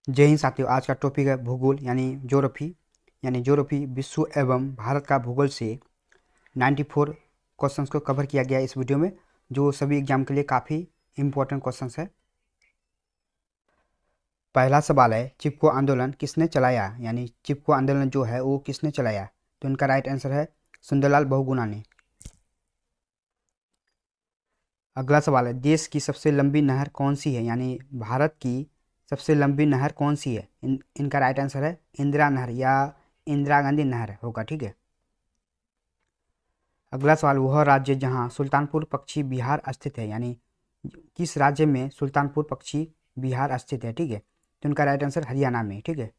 जय हिंद साथियों। आज का टॉपिक है भूगोल यानी ज्योग्राफी। विश्व एवं भारत का भूगोल से 94 क्वेश्चंस को कवर किया गया है इस वीडियो में, जो सभी एग्जाम के लिए काफ़ी इम्पोर्टेंट क्वेश्चंस है। पहला सवाल है, चिपको आंदोलन किसने चलाया? यानी चिपको आंदोलन जो है वो किसने चलाया? तो इनका राइट आंसर है सुंदरलाल बहुगुणा ने। अगला सवाल है, देश की सबसे लंबी नहर कौन सी है? यानी भारत की सबसे लंबी नहर कौन सी है? इनका राइट आंसर है इंदिरा नहर या इंदिरा गांधी नहर होगा। ठीक है। अगला सवाल, वह राज्य जहां सुल्तानपुर पक्षी विहार स्थित है, यानी किस राज्य में सुल्तानपुर पक्षी विहार स्थित है? ठीक है। तो इनका राइट आंसर हरियाणा में। ठीक है।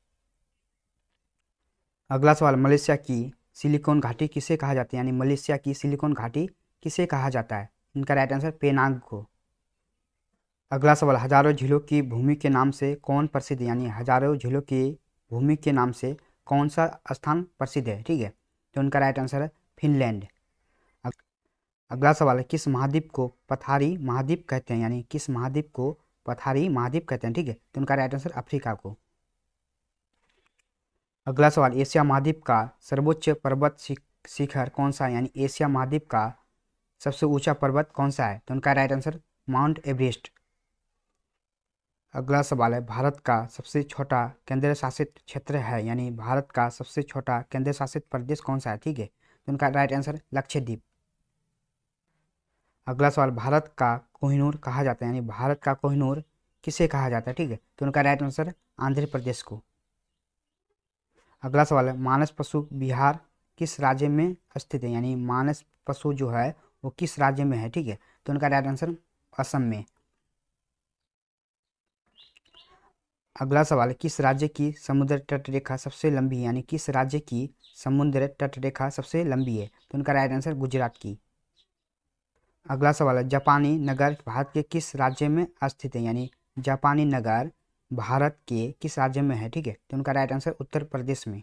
अगला सवाल, मलेशिया की सिलिकॉन घाटी किसे कहा जाता है? यानी मलेशिया की सिलिकॉन घाटी किसे कहा जाता है? इनका राइट आंसर पेनांग को। अगला सवाल, हजारों झीलों की भूमि के नाम से कौन प्रसिद्ध है? यानी हजारों झीलों की भूमि के नाम से कौन सा स्थान प्रसिद्ध है? ठीक है। तो उनका राइट आंसर है फिनलैंड। अगला सवाल है, किस महाद्वीप को पथारी महाद्वीप कहते हैं? यानी किस महाद्वीप को पथारी महाद्वीप कहते हैं? ठीक है। तो उनका राइट आंसर अफ्रीका को। अगला सवाल, एशिया महाद्वीप का सर्वोच्च पर्वत शिखर कौन सा है? यानी एशिया महाद्वीप का सबसे ऊंचा पर्वत कौन सा है? तो उनका राइट आंसर माउंट एवरेस्ट। अगला सवाल है, भारत का सबसे छोटा केंद्र शासित क्षेत्र है? यानी भारत का सबसे छोटा केंद्र शासित प्रदेश कौन सा है? ठीक है। तो उनका राइट आंसर लक्षद्वीप। अगला सवाल, भारत का कोहिनूर कहा जाता है? यानी भारत का कोहिनूर किसे कहा जाता है? ठीक है। तो उनका राइट आंसर आंध्र प्रदेश को। अगला सवाल है, मानस पशु विहार किस राज्य में स्थित है? यानी मानस पशु जो है वो किस राज्य में है? ठीक है। तो उनका राइट आंसर असम में। अगला सवाल है, किस राज्य की समुद्र तट रेखा सबसे लंबी है? यानी किस राज्य की समुद्र तट रेखा सबसे लंबी है? तो उनका राइट आंसर गुजरात की। अगला सवाल है, जापानी नगर भारत के किस राज्य में स्थित है? यानी जापानी नगर भारत के किस राज्य में है? ठीक है। तो उनका राइट आंसर उत्तर प्रदेश में।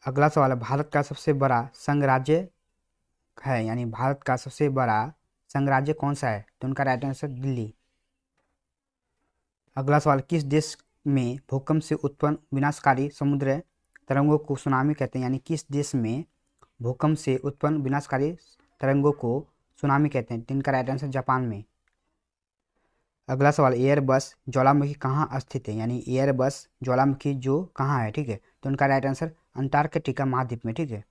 अगला सवाल है, भारत का सबसे बड़ा संघ राज्य है? यानी भारत का सबसे बड़ा संघ राज्य कौन सा है? तो उनका राइट आंसर दिल्ली। अगला सवाल, किस देश में भूकंप से उत्पन्न विनाशकारी समुद्र तरंगों को सुनामी कहते हैं? यानी किस देश में भूकंप से उत्पन्न विनाशकारी तरंगों को सुनामी कहते हैं? इनका राइट आंसर जापान में। अगला सवाल, एयरबस ज्वालामुखी कहाँ स्थित है? यानी एयरबस ज्वालामुखी जो कहाँ है? ठीक है। तो उनका राइट आंसर अंटार्कटिका महाद्वीप में। ठीक है।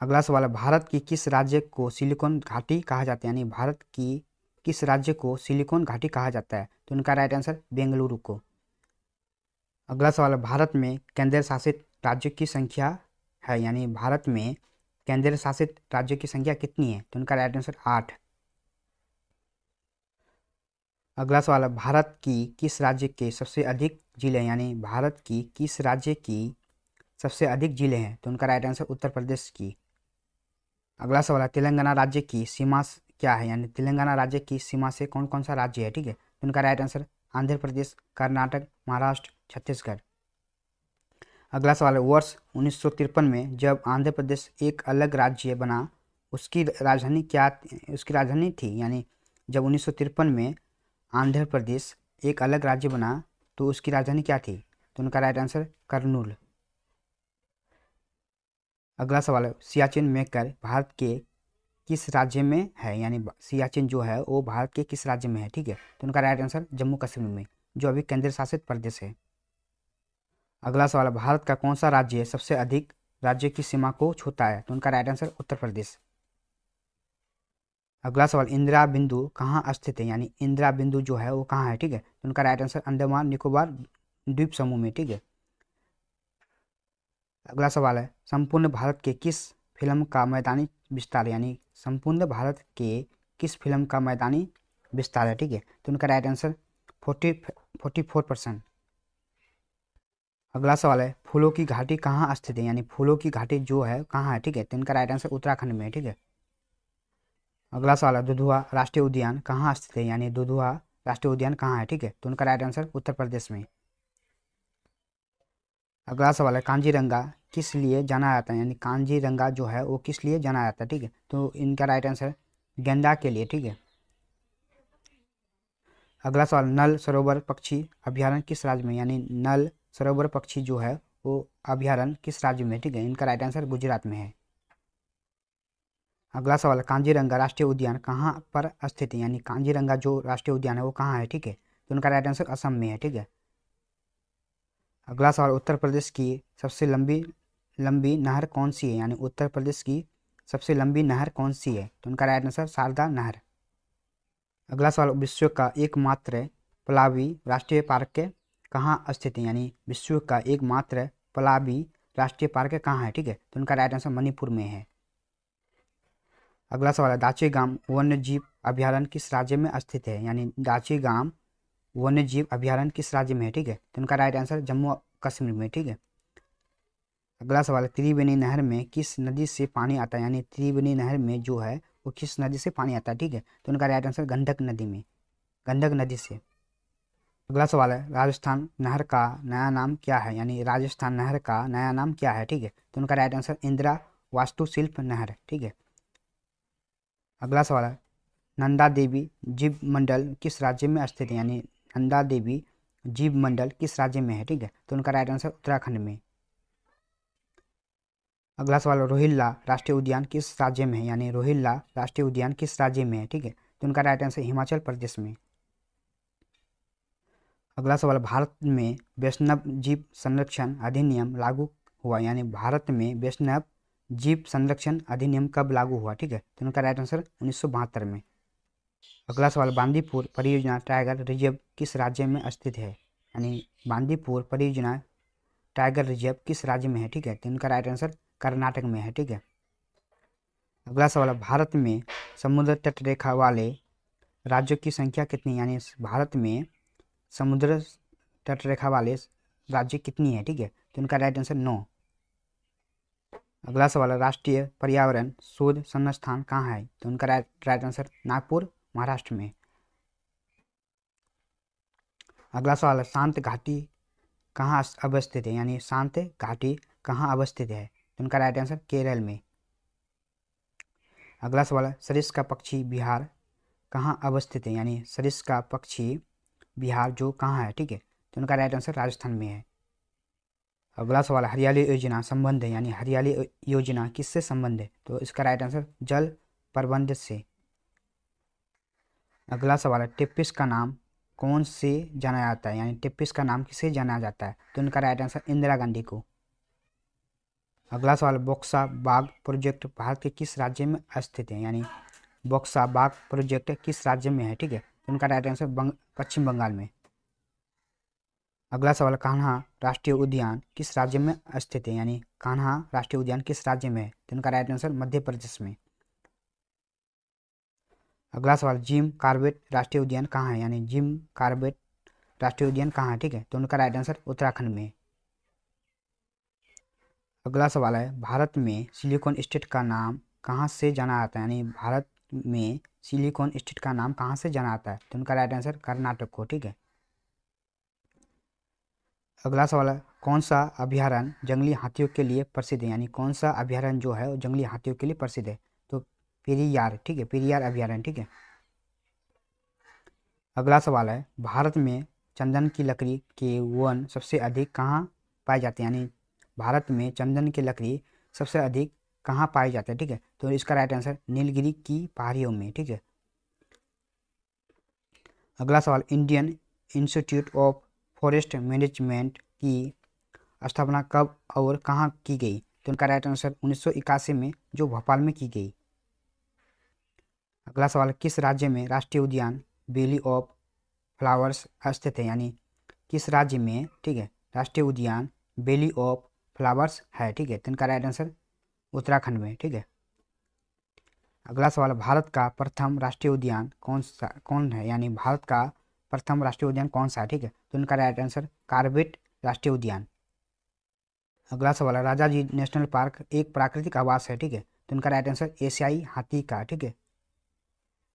अगला सवाल है, भारत की किस राज्य को सिलिकॉन घाटी कहा जाता है? यानी भारत की किस राज्य को सिलिकॉन घाटी कहा जाता है? तो उनका राइट आंसर बेंगलुरु को। अगला सवाल है, भारत में केंद्र शासित राज्यों की संख्या है? यानी भारत में केंद्र शासित राज्यों की संख्या कितनी है? तो उनका राइट आंसर 8। अगला सवाल है, भारत की किस राज्य के सबसे अधिक जिले हैं? यानी भारत की किस राज्य की सबसे अधिक जिले हैं? तो उनका राइट आंसर उत्तर प्रदेश की। अगला सवाल है, तेलंगाना राज्य की सीमा क्या है? यानी तेलंगाना राज्य की सीमा से कौन कौन सा राज्य है? ठीक है। तो उनका राइट आंसर आंध्र प्रदेश, कर्नाटक, महाराष्ट्र, छत्तीसगढ़। अगला सवाल है, वर्ष 1953 में जब आंध्र प्रदेश एक अलग राज्य बना, उसकी राजधानी क्या उसकी राजधानी थी? यानी जब 1953 में आंध्र प्रदेश एक अलग राज्य बना तो उसकी राजधानी क्या थी? तो उनका राइट आंसर करनूल। अगला सवाल है, सियाचिन मेकर भारत के किस राज्य में है? यानी सियाचिन जो है वो भारत के किस राज्य में है? ठीक है। तो उनका राइट आंसर जम्मू कश्मीर में, जो अभी केंद्र शासित प्रदेश है। अगला सवाल है, भारत का कौन सा राज्य सबसे अधिक राज्य की सीमा को छूता है? तो उनका राइट आंसर उत्तर प्रदेश। अगला सवाल, इंदिरा बिंदु कहाँ स्थित है? यानी इंदिरा बिंदु जो है वो कहाँ है? ठीक है। तो उनका राइट आंसर अंडमान निकोबार द्वीप समूह में। ठीक है। अगला सवाल है, संपूर्ण भारत के किस फिल्म का मैदानी विस्तार? यानी संपूर्ण भारत के किस फिल्म का मैदानी विस्तार है? ठीक है। तो उनका राइट आंसर 44%। अगला सवाल है, फूलों की घाटी कहाँ स्थित है? यानी फूलों की घाटी जो है कहाँ है? ठीक है। तो इनका राइट आंसर उत्तराखंड में है। ठीक है। अगला सवाल है, दुधुआ राष्ट्रीय उद्यान कहाँ स्थित है? यानी दुधुआ राष्ट्रीय उद्यान कहाँ है? ठीक है। तो उनका राइट आंसर उत्तर प्रदेश में। अगला सवाल है, कांजीरंगा किस लिए जाना जाता है? यानी कांजीरंगा जो है वो किस लिए जाना जाता है? ठीक है। तो इनका राइट आंसर गेंडा के लिए। ठीक है। अगला सवाल, नल सरोवर पक्षी अभ्यारण्य किस राज्य में, यानी नल सरोवर पक्षी जो है वो अभ्यारण्य किस राज्य में, ठीक है। इनका राइट आंसर गुजरात में है। अगला सवाल, कांजीरंगा राष्ट्रीय उद्यान कहाँ पर स्थित है, यानी कांजीरंगा जो राष्ट्रीय उद्यान है वो कहाँ है, ठीक है। तो उनका राइट आंसर असम में है, ठीक है। अगला सवाल, उत्तर प्रदेश की सबसे लंबी लंबी नहर कौन सी है, यानी उत्तर प्रदेश की सबसे लंबी नहर कौन सी है, तो उनका राइट आंसर शारदा नहर। अगला सवाल, विश्व का एकमात्र पलावी राष्ट्रीय पार्क कहाँ स्थित है, यानी विश्व का एकमात्र पलावी राष्ट्रीय पार्क कहाँ है, ठीक है। तो उनका राइट आंसर मणिपुर में है। अगला सवाल है, दाचीगाम वन्य जीव अभ्यारण्य किस राज्य में स्थित है, यानी दाचीगाम वन्य जीव अभ्यारण्य किस राज्य में है, ठीक है। तो उनका राइट आंसर जम्मू कश्मीर में, ठीक है। अगला सवाल है, त्रिवेणी नहर में किस नदी से पानी आता है, यानी त्रिवेणी नहर में जो है वो किस नदी से पानी आता है, ठीक है। तो उनका राइट आंसर गंडक नदी में, गंडक नदी से। अगला सवाल है, राजस्थान नहर का नया नाम क्या है, यानी राजस्थान नहर का नया नाम क्या है, ठीक है। तो उनका राइट आंसर इंदिरा वास्तुशिल्प नहर, ठीक है। अगला सवाल है, नंदा देवी जीव मंडल किस राज्य में स्थित है, यानी नंदा देवी जीव मंडल किस राज्य में है, ठीक है। तो उनका राइट आंसर उत्तराखंड में। अगला सवाल, रोहिल्ला राष्ट्रीय उद्यान किस राज्य में है, यानी रोहिल्ला राष्ट्रीय उद्यान किस राज्य में है, ठीक है। तो उनका राइट आंसर हिमाचल प्रदेश में। अगला सवाल, भारत में वैष्णव जीव संरक्षण अधिनियम लागू हुआ, यानी भारत में वैष्णव जीव संरक्षण अधिनियम कब लागू हुआ, ठीक है। तो उनका राइट आंसर 1972 में। अगला सवाल, बांदीपुर परियोजना टाइगर रिजर्व किस राज्य में स्थित है, यानी बांदीपुर परियोजना टाइगर रिजर्व किस राज्य में है, ठीक है। तो इनका राइट आंसर कर्नाटक में है, ठीक है। अगला सवाल, भारत में समुद्र तट रेखा वाले राज्यों की संख्या कितनी, यानी भारत में समुद्र तट रेखा वाले राज्य कितनी है, ठीक है। तो इनका राइट आंसर 9। अगला सवाल, राष्ट्रीय पर्यावरण शोध संस्थान कहाँ है, तो उनका राइट आंसर नागपुर महाराष्ट्र में। अगला सवाल, शांत घाटी कहाँ अवस्थित है, यानी शांत घाटी कहाँ अवस्थित है, तो उनका राइट आंसर केरल में। अगला सवाल, सरिस्का पक्षी बिहार कहाँ अवस्थित है, यानी सरिस्का पक्षी बिहार जो कहाँ है, ठीक है। तो उनका राइट आंसर राजस्थान में है। अगला सवाल, हरियाली योजना संबंध है, यानी हरियाली योजना किससे संबंध है, तो इसका राइट आंसर जल प्रबंध से। अगला सवाल है, टिप्पिस का नाम कौन से जाना जाता है, यानी टिप्पिस का नाम किसे जाना जाता है, तो उनका राइट आंसर इंदिरा गांधी को। अगला सवाल, बक्सा बाग प्रोजेक्ट भारत के किस राज्य में स्थित है, यानी बक्सा बाग प्रोजेक्ट किस राज्य में है, ठीक है। तो उनका राइट आंसर पश्चिम बंगाल में। अगला सवाल, कान्हा राष्ट्रीय उद्यान किस राज्य में स्थित है, यानी कान्हा राष्ट्रीय उद्यान किस राज्य में है, तो उनका राइट आंसर मध्य प्रदेश में। अगला सवाल, जिम कार्बेट राष्ट्रीय उद्यान कहाँ है, यानी जिम कार्बेट राष्ट्रीय उद्यान कहाँ है, ठीक है। तो उनका राइट आंसर उत्तराखंड में। अगला सवाल है, भारत में सिलिकॉन स्टेट का नाम कहाँ से जाना जाता है, यानी भारत में सिलिकॉन स्टेट का नाम कहाँ से जाना जाता है, तो उनका राइट आंसर कर्नाटक को, ठीक है। अगला सवाल है, कौन सा अभ्यारण्य जंगली हाथियों के लिए प्रसिद्ध है, यानी कौन सा अभ्यारण्य जो है वो जंगली हाथियों के लिए प्रसिद्ध है, तो पेरियार, ठीक है, पेरियार अभ्यारण्य, ठीक है। अगला सवाल है, भारत में चंदन की लकड़ी के वन सबसे अधिक कहाँ पाए जाते हैं, यानी भारत में चंदन की लकड़ी सबसे अधिक कहाँ पाए जाते हैं, ठीक है। तो इसका राइट आंसर नीलगिरी की पहाड़ियों में, ठीक है। अगला सवाल, Indian institute of forest management की स्थापना कब और कहाँ की गई, तो उनका राइट आंसर 1981 में जो भोपाल में की गई। अगला सवाल, किस राज्य में राष्ट्रीय उद्यान वैली ऑफ फ्लावर्स स्थित है, यानी किस राज्य में, ठीक है, राष्ट्रीय उद्यान वैली ऑफ फ्लावर्स है, ठीक है। तो इनका राइट आंसर उत्तराखंड में, ठीक है। अगला सवाल, भारत का प्रथम राष्ट्रीय उद्यान कौन है, यानी भारत का प्रथम राष्ट्रीय उद्यान कौन सा है, ठीक है। तो इनका राइट आंसर कार्बेट राष्ट्रीय उद्यान। अगला सवाल है, राजाजी नेशनल पार्क एक प्राकृतिक आवास है, ठीक है। तो इनका राइट आंसर एशियाई हाथी का, ठीक है।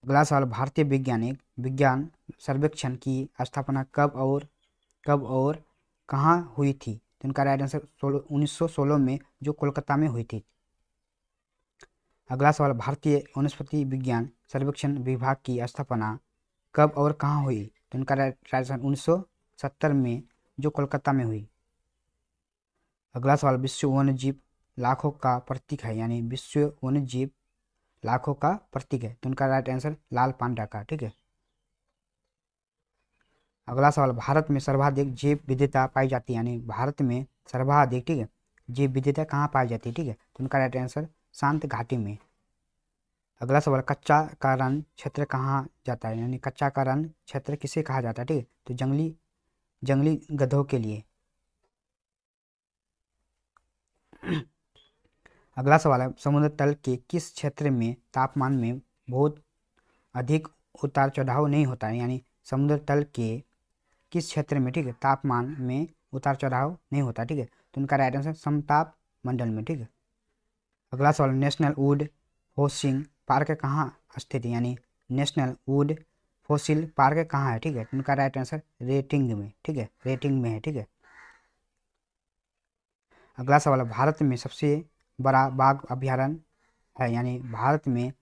अगला सवाल, भारतीय वैज्ञानिक विज्ञान सर्वेक्षण की स्थापना कब और कहाँ हुई थी, तो इनका राइट आंसर 1916 में जो कोलकाता में हुई थी। अगला सवाल, भारतीय वनस्पति विज्ञान सर्वेक्षण विभाग की स्थापना कब और कहाँ हुई, तो इनका राइट आंसर 1970 में, जो कोलकाता में हुई। अगला सवाल, विश्व वन्य जीव लाखों का प्रतीक है, यानी विश्व वन्य जीव लाखों का प्रतीक है, तो उनका राइट आंसर लाल पांडा का, ठीक है। अगला सवाल, भारत में सर्वाधिक जैव विविधता पाई जाती है, यानी भारत में सर्वाधिक, ठीक है, जैव विविधता कहाँ पाई जाती है, ठीक है, तो उनका राइट आंसर शांत घाटी में। अगला सवाल, कच्चा का रण क्षेत्र कहाँ जाता है, यानी कच्चा का रण क्षेत्र किसे कहा जाता है, ठीक है, तो जंगली गधों के लिए। अगला सवाल है, समुद्र तल के किस क्षेत्र में तापमान में बहुत अधिक उतार चढ़ाव नहीं होता है, यानी समुद्र तल के किस क्षेत्र में, ठीक है, तापमान में उतार चढ़ाव नहीं होता, ठीक है, तो उनका राइट आंसर समताप मंडल में, ठीक है। अगला सवाल, नेशनल वुड फॉसिल पार्क कहाँ स्थित है, यानी नेशनल वुड फॉसिल पार्क कहाँ है, ठीक है, तो उनका राइट आंसर रेटिंग में, ठीक है, रेटिंग में है, ठीक है। अगला सवाल, भारत में सबसे बड़ा बाघ अभयारण्य है, यानी भारत में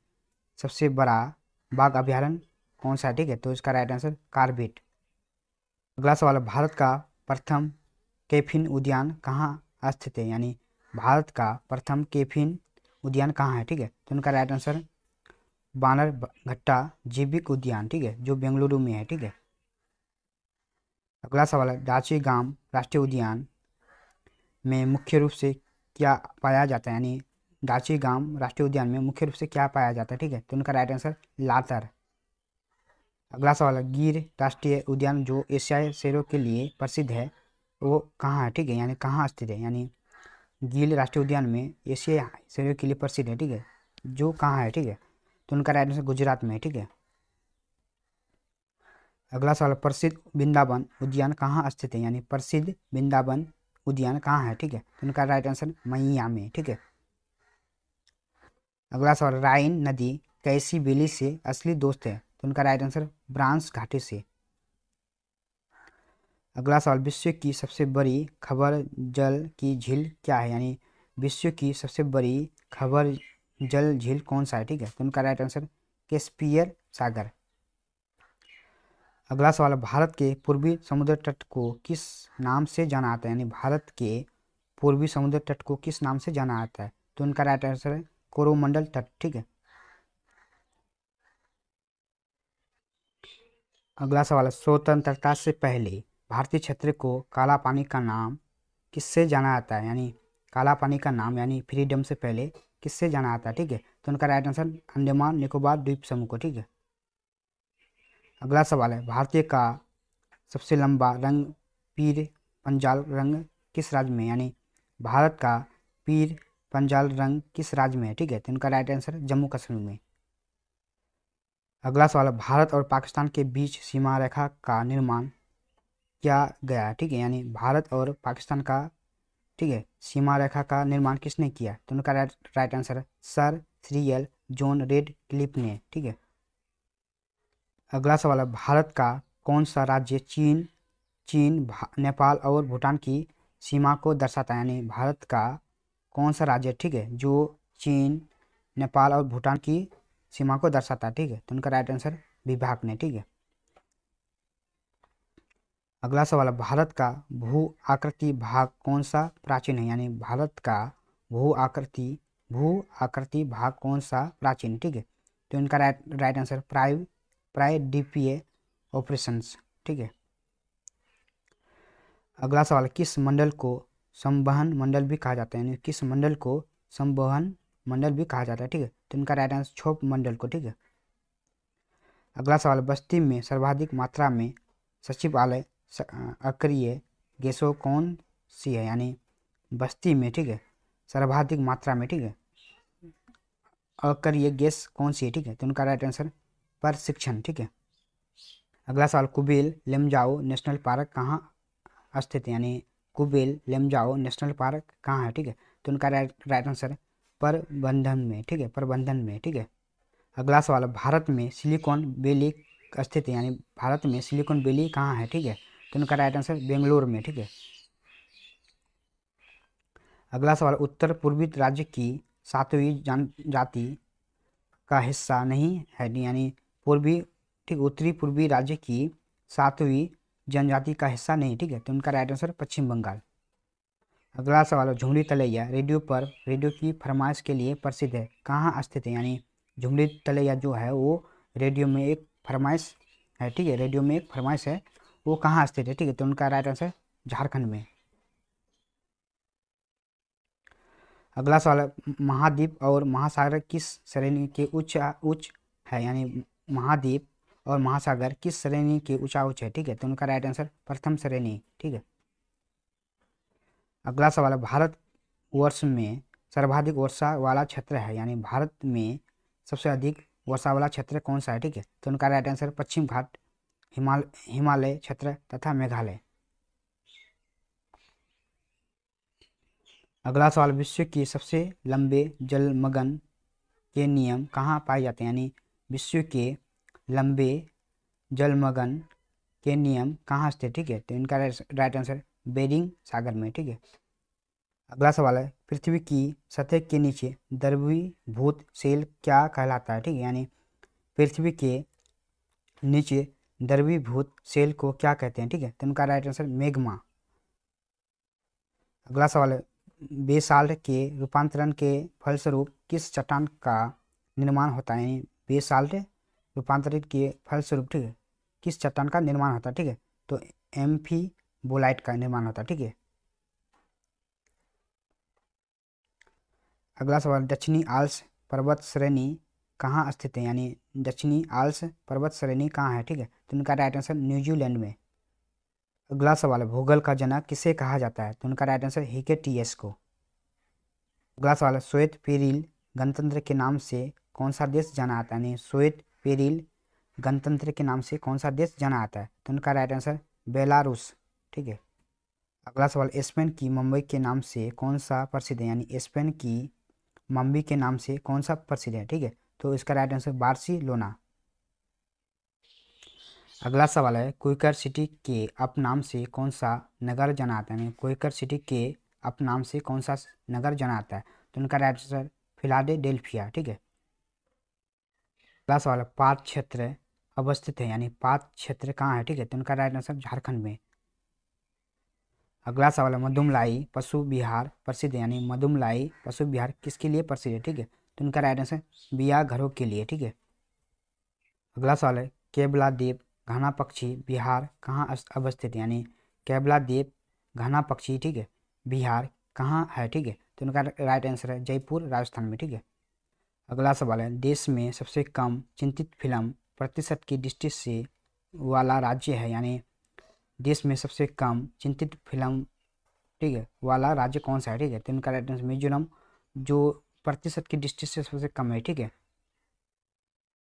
सबसे बड़ा बाघ अभयारण्य कौन सा है, ठीक है, तो इसका राइट आंसर कार्बेट। अगला सवाल, भारत का प्रथम कैफीन उद्यान कहाँ स्थित है, यानी भारत का प्रथम कैफीन उद्यान कहाँ है, ठीक है, तो उनका राइट आंसर बानरघट्टा जैविक उद्यान, ठीक है, जो बेंगलुरु में है, ठीक है। अगला सवाल है, दाचीगाम राष्ट्रीय उद्यान में मुख्य रूप से क्या पाया जाता है, यानी दाचीगाम राष्ट्रीय उद्यान में मुख्य रूप से क्या पाया जाता है, ठीक है, तो उनका राइट आंसर लातर। अगला सवाल है, गिर राष्ट्रीय उद्यान जो एशियाई शेरों के लिए प्रसिद्ध है, वो कहाँ है, ठीक है, यानी कहाँ स्थित है, यानी गिर राष्ट्रीय उद्यान में एशियाई शेरों के लिए प्रसिद्ध है, ठीक है, जो कहाँ है, ठीक है, तो उनका राइट आंसर गुजरात में है, ठीक है। अगला सवाल, प्रसिद्ध वृंदावन उद्यान कहाँ स्थित है, यानी प्रसिद्ध वृंदावन उद्यान कहाँ है, ठीक है, तो उनका राइट आंसर मैया में, ठीक है। अगला सवाल, राइन नदी कैसी बेली से असली दोस्त है, तो उनका राइट आंसर ब्रांस घाटी से। अगला सवाल, विश्व की सबसे बड़ी खबर जल की झील क्या है, यानी विश्व की सबसे बड़ी खबर जल झील कौन सा है, ठीक है, तो उनका राइट आंसर कैस्पियर सागर। अगला सवाल, भारत के पूर्वी समुद्र तट को किस नाम से जाना जाता है, यानी भारत के पूर्वी समुद्र तट को किस नाम से जाना जाता है, तो उनका राइट आंसर है कोरोमंडल तट, ठीक है। अगला सवाल है, स्वतंत्रता से पहले भारतीय क्षेत्र को काला पानी का नाम किससे जाना जाता है, यानी काला पानी का नाम, यानी फ्रीडम से पहले किससे जाना जाता है, ठीक है, तो उनका राइट आंसर अंडमान निकोबार द्वीप समूह को, ठीक है। अगला सवाल है, भारतीय का सबसे लंबा रंग पीर पंजाल रंग किस राज्य में, यानी भारत का पीर पंजाल रंग किस राज्य में है, ठीक है, तो इनका राइट आंसर जम्मू कश्मीर में। अगला सवाल है, भारत और पाकिस्तान के बीच सीमा रेखा का निर्माण किया गया है, ठीक है, यानी भारत और पाकिस्तान का, ठीक है, सीमा रेखा का निर्माण किसने किया, तो उनका राइट आंसर है sir serial John red Cliff ने, ठीक है। अगला सवाल है, भारत का कौन सा राज्य चीन नेपाल और भूटान की सीमा को दर्शाता है, यानी भारत का कौन सा राज्य, ठीक है, जो चीन नेपाल और भूटान की सीमा को दर्शाता है, ठीक है, तो उनका राइट आंसर विभाग ने, ठीक है। अगला सवाल है, भारत का भू आकृति भाग कौन सा प्राचीन है, यानी भारत का भू आकृति भाग कौन सा प्राचीन, ठीक है, तो इनका राइट आंसर प्रायद्वीपीय ऑपरेशंस, ठीक है। अगला सवाल, किस मंडल को संवहन मंडल भी कहा जाता है, यानी किस मंडल को संवहन मंडल भी कहा जाता है, ठीक है, तो इनका राइट आंसर क्षोभ मंडल को, ठीक है। अगला सवाल, बस्ती में सर्वाधिक मात्रा में सचिवालय अक्रिय गैसों कौन सी है, यानी बस्ती में, ठीक है, सर्वाधिक मात्रा में, ठीक है, अक्रिय गैस कौन सी है, ठीक है, तो उनका राइट आंसर प्रशिक्षण, ठीक है। अगला सवाल, कुबेल लेमजाओ नेशनल पार्क कहाँ स्थित है, यानी कुबेल लेमजाओ नेशनल पार्क कहाँ है, ठीक है, तो उनका राइट आंसर प्रबंधन में, ठीक है, प्रबंधन में, ठीक है। अगला सवाल, भारत में सिलिकॉन वैली स्थित है, यानी भारत में सिलिकॉन वैली कहाँ है, ठीक है, तो उनका राइट आंसर बेंगलोर में, ठीक है। अगला सवाल, उत्तर पूर्वी राज्य की 7वीं जनजाति का हिस्सा नहीं है, यानी पूर्वी, ठीक, उत्तरी पूर्वी राज्य की सातवीं जनजाति का हिस्सा नहीं, ठीक है। तो उनका राइट आंसर पश्चिम बंगाल। अगला सवाल है, झुमरी तलैया रेडियो की फरमाइश के लिए प्रसिद्ध है, कहाँ स्थित है? यानी झुमरी तलैया जो है वो रेडियो में एक फरमाइश है, ठीक है। रेडियो में एक फरमाइश है, वो कहाँ स्थित है, ठीक है। तो उनका राइट आंसर झारखंड में। अगला सवाल है, महाद्वीप और महासागर किस श्रेणी के उच्च उच्च है? यानी महाद्वीप और महासागर किस श्रेणी के ऊंचा उच्च है, ठीक है। तो उनका राइट आंसर प्रथम श्रेणी, ठीक है। अगला सवाल है, भारत वर्ष में सर्वाधिक वर्षा वाला क्षेत्र है, यानी भारत में सबसे अधिक वर्षा वाला क्षेत्र कौन सा है, ठीक है। तो उनका राइट आंसर पश्चिम घाट, हिमालय क्षेत्र तथा मेघालय। अगला सवाल, विश्व के सबसे लंबे जलमग्न के नियम कहाँ पाए जाते हैं? यानी विश्व के लंबे जलमग्न के नियम कहाँ स्थित, ठीक है। तो इनका राइट आंसर बेरिंग सागर में, ठीक है। अगला सवाल है, पृथ्वी की सतह के नीचे द्रवीभूत सेल क्या कहलाता है, ठीक है। यानी पृथ्वी के नीचे द्रवीभूत सेल को क्या कहते हैं, ठीक है। तो इनका राइट आंसर मैग्मा। अगला सवाल है, बेसाल्ट के रूपांतरण के फलस्वरूप किस चट्टान का निर्माण होता है? यानी बेसाल्ट रूपांतरित के फलस्वरूप, ठीक है, किस चट्टान का निर्माण होता है, ठीक है। तो एम्फीबोलाइट का निर्माण होता है, ठीक है। अगला सवाल, दक्षिणी आल्स पर्वत श्रेणी कहाँ स्थित है? यानी दक्षिणी आल्स पर्वत श्रेणी कहाँ है, ठीक है। तो इनका राइट आंसर न्यूजीलैंड में। अगला सवाल है, भूगोल का जनक किसे कहा जाता है? तो उनका राइट आंसर हिकेटियस को। अगला सवाल है, श्वेत पेरिल गणतंत्र के नाम से कौन सा देश जाना आता है? यानी श्वेत पेरिल गणतंत्र के नाम से कौन सा देश जाना आता है? तो उनका राइट आंसर बेलारूस, ठीक है। अगला सवाल, स्पेन की मुंबई के नाम से कौन सा प्रसिद्ध है? यानी स्पेन की मुंबई के नाम से कौन सा प्रसिद्ध है, ठीक है। तो इसका राइट आंसर बार्सिलोना। अगला सवाल है, क्विकर सिटी के अपनाम से कौन सा नगर जाना आता है? यानी क्विकर सिटी के अपनाम से कौन सा नगर जाना आता है? तो उनका राइट आंसर फिलाडेल्फिया, ठीक है। अगला सवाल है, पात क्षेत्र अवस्थित है, यानी पात क्षेत्र कहाँ है, ठीक है। तो उनका राइट आंसर झारखंड में। अगला सवाल है, मदुमलाई पशु विहार प्रसिद्ध है, यानी मदुमलाई पशु विहार किसके लिए प्रसिद्ध है, ठीक है। तो उनका राइट आंसर बिया घरों के लिए, ठीक है। अगला सवाल है, केवला द्वीप घना पक्षी विहार कहाँ अवस्थित है? यानी केवला द्वीप घना पक्षी, ठीक है, विहार कहाँ है, ठीक है। तो उनका राइट आंसर है जयपुर राजस्थान में, ठीक है। अगला सवाल है, देश में सबसे कम चिंतित फिल्म प्रतिशत की दृष्टि से वाला राज्य है? यानी देश में सबसे कम चिंतित फिल्म, ठीक है, वाला राज्य कौन सा है, ठीक है। तो इनका राइट आंसर मिजोरम, जो प्रतिशत की दृष्टि से सबसे कम है, ठीक है।